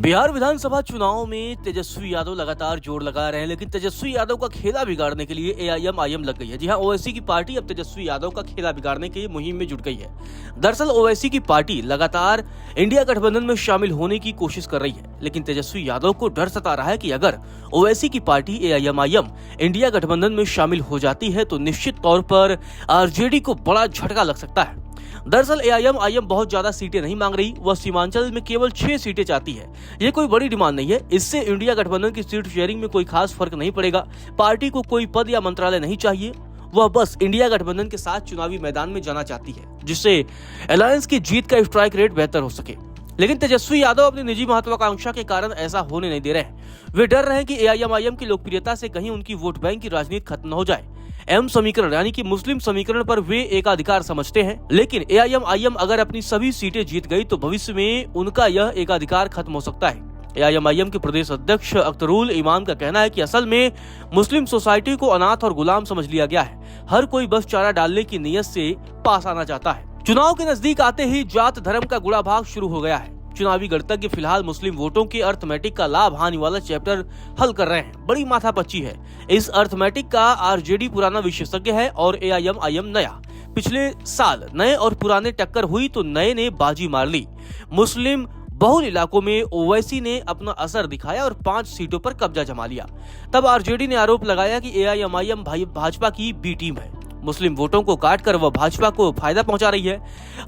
बिहार विधानसभा चुनाव में तेजस्वी यादव लगातार जोर लगा रहे हैं, लेकिन तेजस्वी यादव का खेला बिगाड़ने के लिए एआईएम लग गई है। जी हां, ओवैसी की पार्टी अब तेजस्वी यादव का खेला बिगाड़ने की मुहिम में जुट गई है। दरअसल ओवैसी की पार्टी लगातार इंडिया गठबंधन में शामिल होने की कोशिश कर रही है, लेकिन तेजस्वी यादव को डर सता रहा है कि अगर ओवैसी की पार्टी एआईएम इंडिया गठबंधन में शामिल हो जाती है तो निश्चित तौर पर आरजेडी को बड़ा झटका लग सकता है। दरअसल एआईएम बहुत ज्यादा सीटें नहीं मांग रही, वह सीमांचल में केवल 6 सीटें चाहती है। ये कोई बड़ी डिमांड नहीं है। इससे इंडिया गठबंधन की सीट शेयरिंग में कोई खास फर्क नहीं पड़ेगा। पार्टी को कोई पद या मंत्रालय नहीं चाहिए, वह बस इंडिया गठबंधन के साथ चुनावी मैदान में जाना चाहती है, जिससे अलायंस की जीत का स्ट्राइक रेट बेहतर हो सके। लेकिन तेजस्वी यादव अपनी निजी महत्वाकांक्षा के कारण ऐसा होने नहीं दे रहे हैं। वे डर रहे हैं कि एआईएम की लोकप्रियता से कहीं उनकी वोट बैंक की राजनीति खत्म न हो जाए। एम समीकरण यानी कि मुस्लिम समीकरण पर वे एकाधिकार समझते हैं, लेकिन एआईएम अगर अपनी सभी सीटें जीत गई तो भविष्य में उनका यह एकाधिकार खत्म हो सकता है। एआईएम के प्रदेश अध्यक्ष अख्तरुल इमाम का कहना है कि असल में मुस्लिम सोसाइटी को अनाथ और गुलाम समझ लिया गया है। हर कोई बस चारा डालने की नीयत से पास आना चाहता है। चुनाव के नजदीक आते ही जात धर्म का गुड़ा भाग शुरू हो गया है। चुनावी गणतज्ञ फिलहाल मुस्लिम वोटों के अर्थमेटिक का लाभ हानि वाला चैप्टर हल कर रहे हैं। बड़ी माथापच्ची है। इस अर्थमेटिक का आरजेडी पुराना विशेषज्ञ है और एआईएम नया। पिछले साल नए और पुराने टक्कर हुई तो नए ने बाजी मार ली। मुस्लिम बहुल इलाकों में ओवैसी ने अपना असर दिखाया और 5 सीटों पर कब्जा जमा लिया। तब आरजेडी ने आरोप लगाया कि एआईएम भाजपा की बी टीम है। मुस्लिम वोटों को काटकर वह भाजपा को फायदा पहुंचा रही है।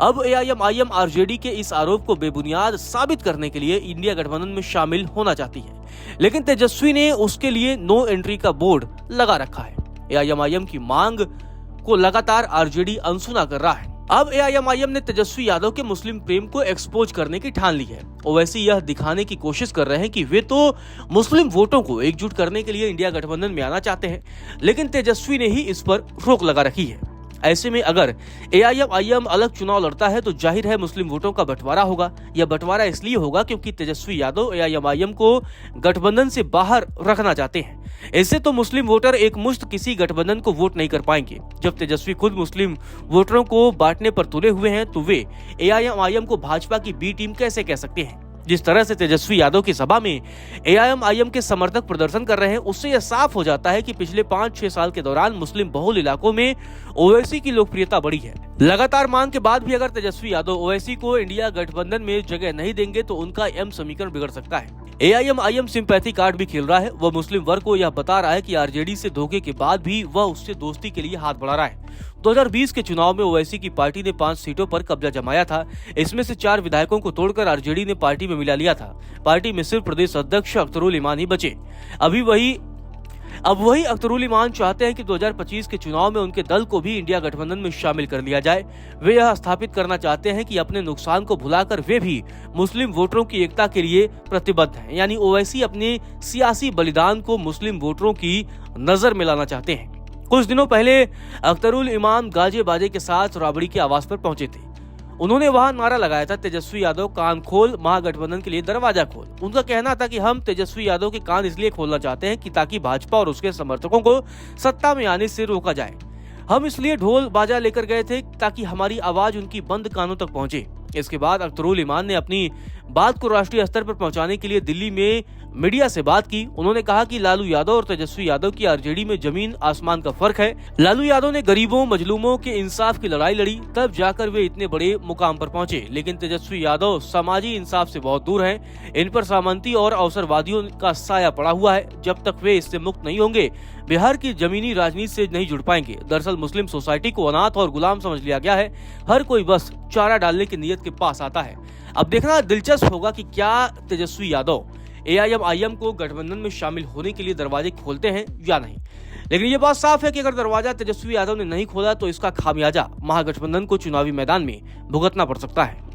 अब एआईएम आरजेडी के इस आरोप को बेबुनियाद साबित करने के लिए इंडिया गठबंधन में शामिल होना चाहती है, लेकिन तेजस्वी ने उसके लिए नो एंट्री का बोर्ड लगा रखा है। एआईएम की मांग को लगातार आरजेडी अनसुना कर रहा है। अब एआईएम ने तेजस्वी यादव के मुस्लिम प्रेम को एक्सपोज करने की ठान ली है। ओवैसी यह दिखाने की कोशिश कर रहे हैं कि वे तो मुस्लिम वोटों को एकजुट करने के लिए इंडिया गठबंधन में आना चाहते हैं, लेकिन तेजस्वी ने ही इस पर रोक लगा रखी है। ऐसे में अगर एआईएम अलग चुनाव लड़ता है तो जाहिर है मुस्लिम वोटों का बंटवारा होगा। यह बंटवारा इसलिए होगा क्योंकि तेजस्वी यादव एआईएम को गठबंधन से बाहर रखना चाहते हैं। इससे तो मुस्लिम वोटर एक मुश्त किसी गठबंधन को वोट नहीं कर पाएंगे। जब तेजस्वी खुद मुस्लिम वोटरों को बांटने पर तुले हुए हैं तो वे एआईएम को भाजपा की बी टीम कैसे कह सकते हैं। जिस तरह से तेजस्वी यादव की सभा में एआईएम के समर्थक प्रदर्शन कर रहे हैं, उससे यह साफ हो जाता है कि पिछले 5-6 साल के दौरान मुस्लिम बहुल इलाकों में ओवैसी की लोकप्रियता बढ़ी है। लगातार मांग के बाद भी अगर तेजस्वी यादव ओवैसी को इंडिया गठबंधन में जगह नहीं देंगे तो उनका एम समीकरण बिगड़ सकता है। एआईएम सिंपैथी कार्ड भी खेल रहा है। वह मुस्लिम वर्ग को यह बता रहा है कि आरजेडी से धोखे के बाद भी वह उससे दोस्ती के लिए हाथ बढ़ा रहा है। 2020 के चुनाव में ओवैसी की पार्टी ने 5 सीटों पर कब्जा जमाया था। इसमें से 4 विधायकों को तोड़कर आरजेडी ने पार्टी में मिला लिया था। पार्टी में सिर्फ प्रदेश अध्यक्ष अख्तरुल इमान ही बचे। अब वही अख्तरुल इमान चाहते हैं कि 2025 के चुनाव में उनके दल को भी इंडिया गठबंधन में शामिल कर लिया जाए। वे यह स्थापित करना चाहते हैं कि अपने नुकसान को भुलाकर वे भी मुस्लिम वोटरों की एकता के लिए प्रतिबद्ध हैं। यानी ओवैसी अपने सियासी बलिदान को मुस्लिम वोटरों की नजर में लाना चाहते हैं। कुछ दिनों पहले अख्तरुल इमाम गाजे बाजे के साथ राबड़ी के आवास पर पहुंचे थे। उन्होंने वहां नारा लगाया था, तेजस्वी यादव कान खोल, महागठबंधन के लिए दरवाजा खोल। उनका कहना था कि हम तेजस्वी यादव के कान इसलिए खोलना चाहते हैं कि ताकि भाजपा और उसके समर्थकों को सत्ता में आने से रोका जाए। हम इसलिए ढोल बाजा लेकर गए थे ताकि हमारी आवाज उनकी बंद कानों तक पहुंचे। इसके बाद अख्तरुल इमान ने अपनी बात को राष्ट्रीय स्तर पर पहुंचाने के लिए दिल्ली में मीडिया से बात की। उन्होंने कहा कि लालू यादव और तेजस्वी यादव की आरजेडी में जमीन आसमान का फर्क है। लालू यादव ने गरीबों मजलूमों के इंसाफ की लड़ाई लड़ी, तब जाकर वे इतने बड़े मुकाम पर पहुंचे। लेकिन तेजस्वी यादव समाजी इंसाफ से बहुत दूर हैं। इन पर सामंती और अवसरवादियों का साया पड़ा हुआ है। जब तक वे इससे मुक्त नहीं होंगे, बिहार की जमीनी राजनीति से नहीं जुड़ पाएंगे। दरअसल मुस्लिम सोसाइटी को अनाथ और गुलाम समझ लिया गया है। हर कोई बस चारा डालने की नीयत के पास आता है। अब देखना दिलचस्प होगा कि क्या तेजस्वी यादव एआईएम को गठबंधन में शामिल होने के लिए दरवाजे खोलते हैं या नहीं। लेकिन ये बात साफ है कि अगर दरवाजा तेजस्वी यादव ने नहीं खोला तो इसका खामियाजा महागठबंधन को चुनावी मैदान में भुगतना पड़ सकता है।